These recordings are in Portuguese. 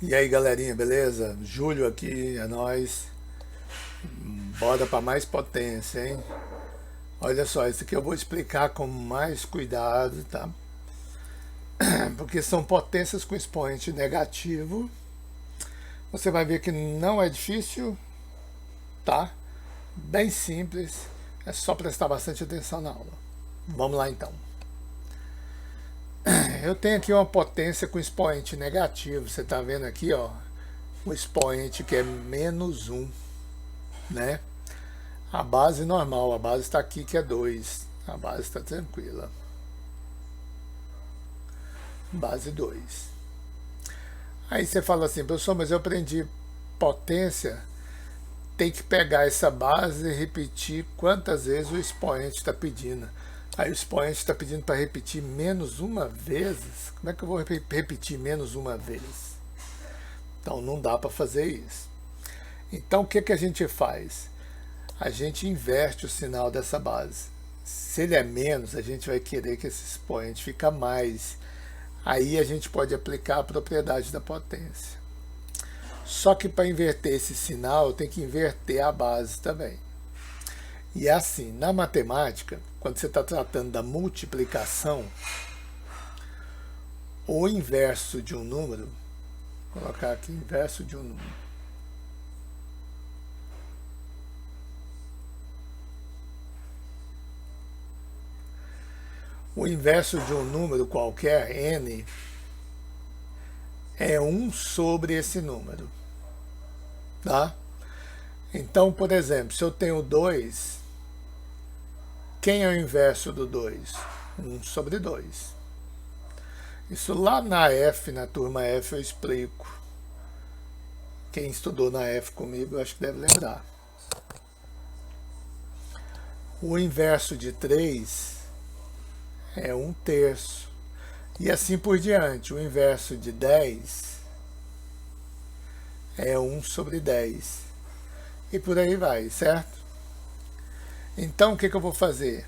E aí galerinha, beleza? Júlio aqui, é nóis. Bora para mais potência, hein? Olha só, isso aqui eu vou explicar com mais cuidado, tá? Porque são potências com expoente negativo. Você vai ver que não é difícil, tá? Bem simples, é só prestar bastante atenção na aula. Vamos lá então. Eu tenho aqui uma potência com expoente negativo, você tá vendo aqui, ó, o expoente que é -1, né? A base normal, a base está aqui que é 2. A base está tranquila. Base 2. Aí você fala assim, professor, mas eu aprendi potência, tem que pegar essa base e repetir quantas vezes o expoente está pedindo. Aí o expoente está pedindo para repetir menos uma vez. Como é que eu vou repetir menos uma vez? Então não dá para fazer isso. Então o que, que a gente faz? A gente inverte o sinal dessa base. Se ele é menos, a gente vai querer que esse expoente fica mais. Aí a gente pode aplicar a propriedade da potência. Só que para inverter esse sinal, eu tenho que inverter a base também. E é assim, na matemática, quando você está tratando da multiplicação, o inverso de um número, vou colocar aqui inverso de um número. O inverso de um número qualquer, n, é 1 sobre esse número. Tá? Então, por exemplo, se eu tenho 2, quem é o inverso do 2? 1 sobre 2. Isso lá na F, na turma F, eu explico. Quem estudou na F comigo, eu acho que deve lembrar. O inverso de 3 é 1/3. E assim por diante. O inverso de 10 é 1 sobre 10. E por aí vai, certo? Então, o que, que eu vou fazer?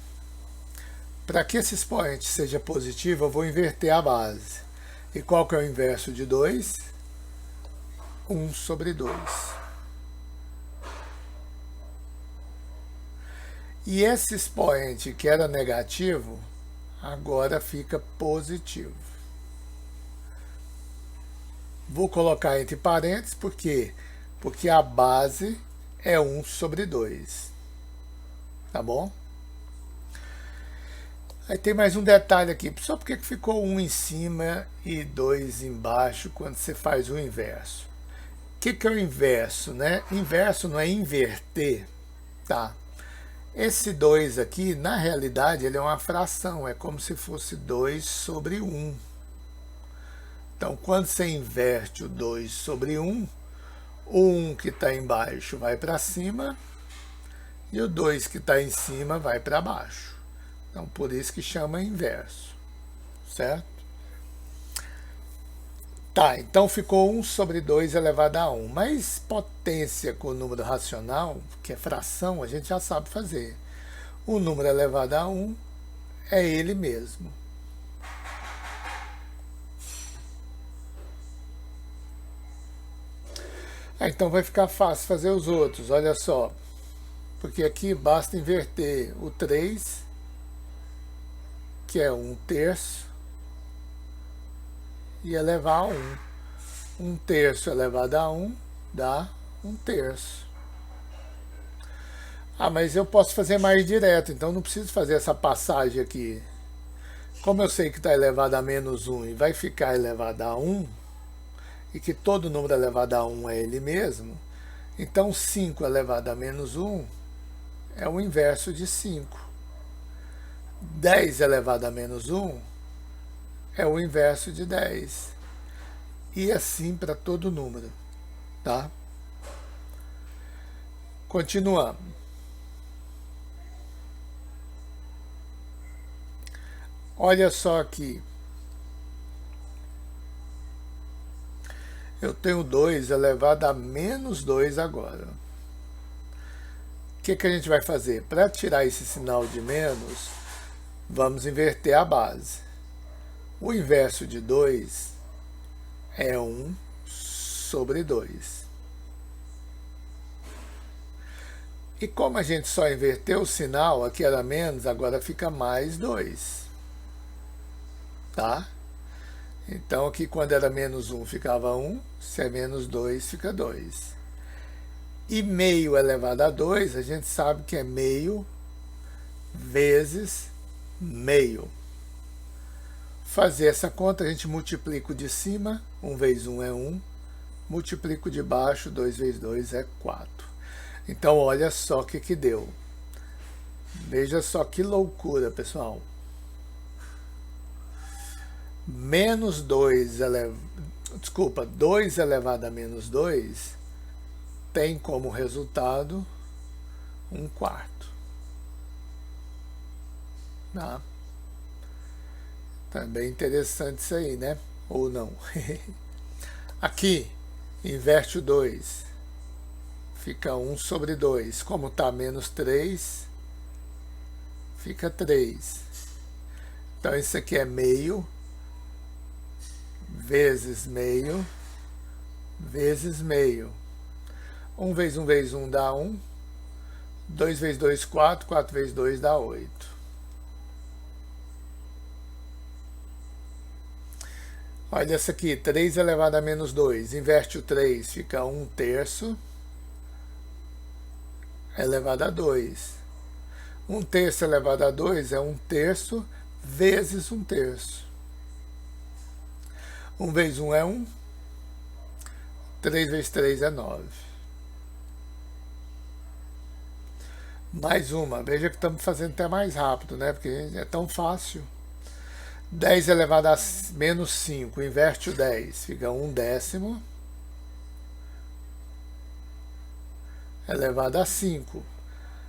Para que esse expoente seja positivo, eu vou inverter a base. E qual que é o inverso de 2? 1 sobre 2. E esse expoente que era negativo, agora fica positivo. Vou colocar entre parênteses, por quê? Porque a base é 1 sobre 2. Tá bom? Aí tem mais um detalhe aqui. Só porque ficou 1 em cima e 2 embaixo quando você faz o inverso. O que é o inverso, né? Inverso não é inverter, tá? Esse 2 aqui, na realidade, ele é uma fração. É como se fosse 2 sobre 1. Então, quando você inverte o 2 sobre 1, o 1 que está embaixo vai para cima e o 2 que está em cima vai para baixo. Então, por isso que chama inverso, certo? Tá, então ficou 1 sobre 2 elevado a 1. Mas potência com o número racional, que é fração, a gente já sabe fazer. O número elevado a 1 é ele mesmo. Então vai ficar fácil fazer os outros, olha só. Porque aqui basta inverter o 3, que é 1/3, e elevar a 1. 1/3 elevado a 1 dá 1/3. Ah, mas eu posso fazer mais direto, então não preciso fazer essa passagem aqui. Como eu sei que está elevado a -1 e vai ficar elevado a 1, e que todo número elevado a 1 é ele mesmo, então 5 elevado a -1 é o inverso de 5. 10 elevado a -1 é o inverso de 10. E assim para todo número, tá? Continuando. Olha só aqui. Eu tenho 2 elevado a -2 agora. O que, que a gente vai fazer? Para tirar esse sinal de menos, vamos inverter a base. O inverso de 2 é 1 sobre 2. E como a gente só inverteu o sinal, aqui era menos, agora fica mais 2. Tá? Então aqui quando era menos 1 ficava 1, se é menos 2 fica 2. E meio elevado a 2, a gente sabe que é meio vezes meio. Fazer essa conta, a gente multiplica o de cima, 1 vezes 1 é 1, multiplica o de baixo, 2 vezes 2 é 4. Então, olha só o que deu. Veja só que loucura, pessoal. Menos 2 elevado a menos 2 tem como resultado 1/4. Tá? Tá bem interessante isso aí, né? Ou não. Aqui, inverte o 2. Fica 1 sobre 2. Como está menos 3, fica 3. Então, isso aqui é meio vezes meio vezes meio. 1 vezes 1 vezes 1 dá 1. 2 vezes 2, 4. 4 vezes 2 dá 8. Olha essa aqui, 3 elevado a menos 2. Inverte o 3, fica 1/3 elevado a 2. 1/3 elevado a 2 é 1/3 vezes 1/3. 1 vezes 1 é 1. 3 vezes 3 é 9. Mais uma. Veja que estamos fazendo até mais rápido, né? Porque é tão fácil. 10 elevado a menos 5. Inverte o 10. Fica 1/10 elevado a 5.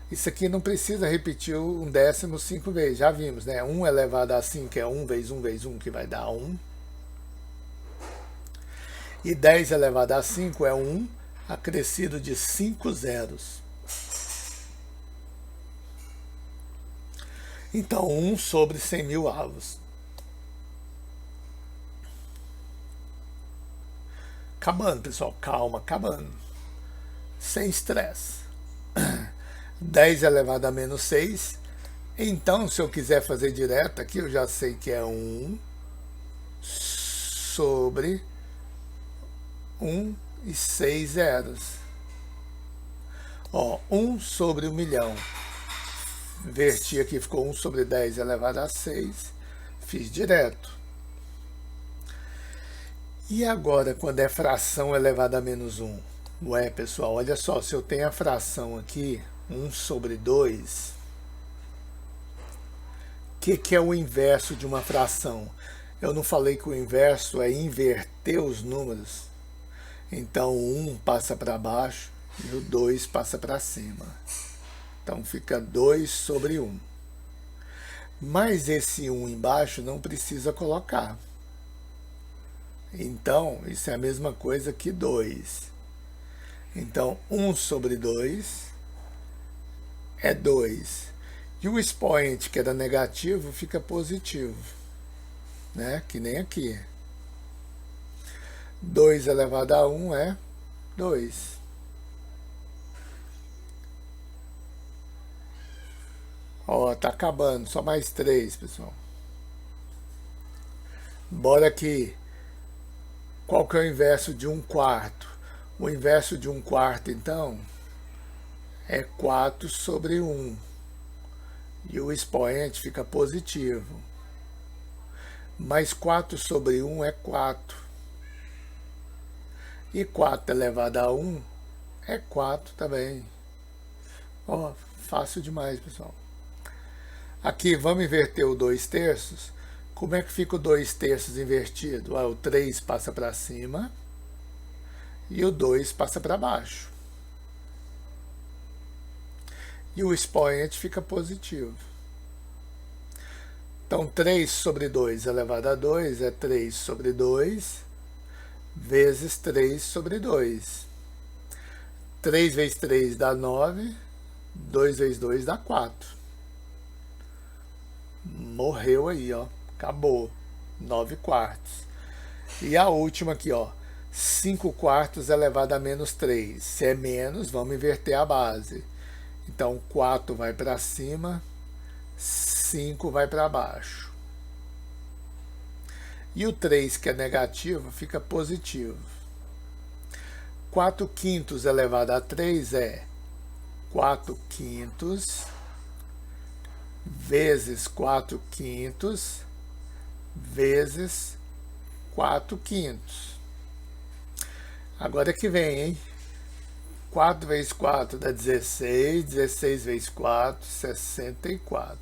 Isso aqui não precisa repetir o 1/10 5 vezes. Já vimos, né? 1 elevado a 5 é 1 vezes 1 vezes 1, que vai dar 1. E 10 elevado a 5 é 1 acrescido de 5 zeros. Então, 1 sobre 100.000 avos. Acabando, pessoal. Calma, acabando. Sem estresse. 10 elevado a menos 6. Então, se eu quiser fazer direto aqui, eu já sei que é 1 sobre 1 e 6 zeros. Ó, 1 sobre 1.000.000. Inverti aqui, ficou 1 sobre 10 elevado a 6. Fiz direto. E agora, quando é fração elevada a menos 1? Ué, pessoal, olha só, se eu tenho a fração aqui, 1 sobre 2, o que é o inverso de uma fração? Eu não falei que o inverso é inverter os números? Então, o 1 passa para baixo e o 2 passa para cima. Então, fica 2 sobre 1. Mas esse 1 embaixo não precisa colocar. Então, isso é a mesma coisa que 2. Então, 1 sobre 2 é 2. E o expoente, que era negativo, fica positivo. Né? Que nem aqui. 2 elevado a 1 é 2. Ó, tá acabando. Só mais 3, pessoal. Bora aqui. Qual que é o inverso de 1/4? O inverso de 1/4, então, é 4 sobre 1. E o expoente fica positivo. Mas 4 sobre 1 é 4. E 4 elevado a 1 é 4 também. Ó, fácil demais, pessoal. Aqui, vamos inverter o 2/3. Como é que fica o 2/3 invertido? O 3 passa para cima e o 2 passa para baixo. E o expoente fica positivo. Então, 3 sobre 2 elevado a 2 é 3 sobre 2 vezes 3 sobre 2. 3 vezes 3 dá 9, 2 vezes 2 dá 4. Morreu aí, ó. Acabou. 9/4. E a última aqui, ó. 5/4 elevado a menos 3. Se é menos, vamos inverter a base. Então, 4 vai para cima, 5 vai para baixo. E o 3, que é negativo, fica positivo. 4/5 elevado a 3 é 4/5 vezes 4/5 vezes 4/5. Agora que vem, hein? 4 vezes 4 dá 16, 16 vezes 4, 64.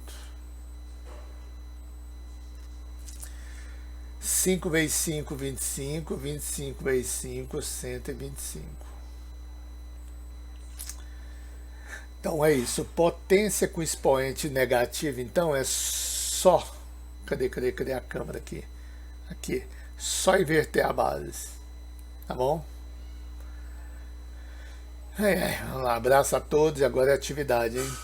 5 vezes 5, 25, 25 vezes 5, 125. Então é isso, potência com expoente negativo, então é só, cadê a câmera aqui? Aqui, só inverter a base, tá bom? Vamos lá, abraço a todos e agora é atividade, hein?